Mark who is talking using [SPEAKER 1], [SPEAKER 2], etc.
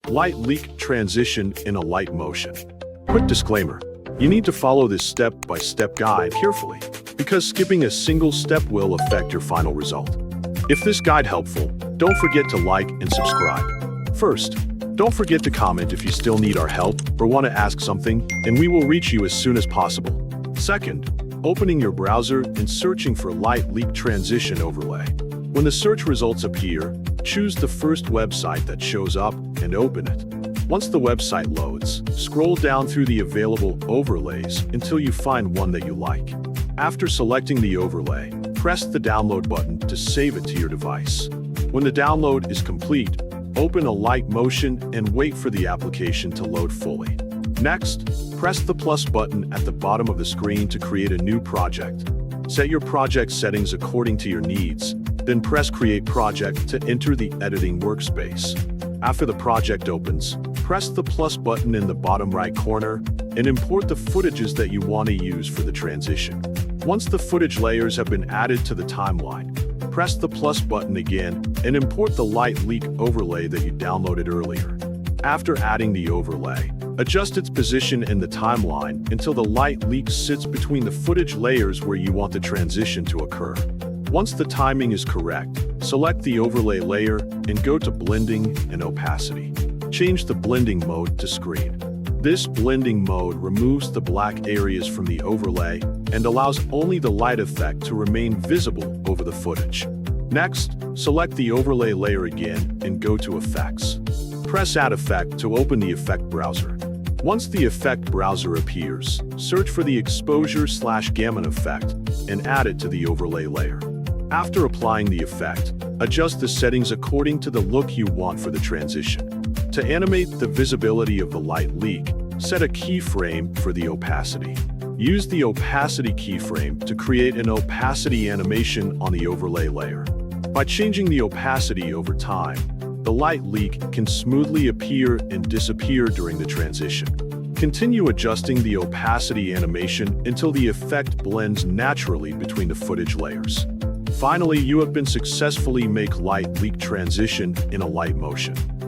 [SPEAKER 1] Light leak transition in Alight Motion. Quick disclaimer, you need to follow this step-by-step guide carefully, because skipping a single step will affect your final result. If this guide helpful, don't forget to like and subscribe. First, don't forget to comment if you still need our help or want to ask something, and we will reach you as soon as possible. Second, opening your browser and searching for Light Leak Transition Overlay. When the search results appear, choose the first website that shows up and open it. Once the website loads, scroll down through the available overlays until you find one that you like. After selecting the overlay, press the download button to save it to your device. When the download is complete, open Alight Motion and wait for the application to load fully. Next, press the plus button at the bottom of the screen to create a new project. Set your project settings according to your needs, then press Create Project to enter the editing workspace. After the project opens, press the plus button in the bottom right corner and import the footages that you want to use for the transition. Once the footage layers have been added to the timeline, press the plus button again and import the light leak overlay that you downloaded earlier. After adding the overlay, adjust its position in the timeline until the light leak sits between the footage layers where you want the transition to occur. Once the timing is correct, select the overlay layer and go to Blending and Opacity. Change the blending mode to Screen. This blending mode removes the black areas from the overlay and allows only the light effect to remain visible over the footage. Next, select the overlay layer again and go to Effects. Press Add Effect to open the effect browser. Once the effect browser appears, search for the exposure/gamma effect and add it to the overlay layer. After applying the effect, adjust the settings according to the look you want for the transition. To animate the visibility of the light leak, set a keyframe for the opacity. Use the opacity keyframe to create an opacity animation on the overlay layer. By changing the opacity over time, the light leak can smoothly appear and disappear during the transition. Continue adjusting the opacity animation until the effect blends naturally between the footage layers. Finally, you have been successfully make light leak transition in Alight Motion.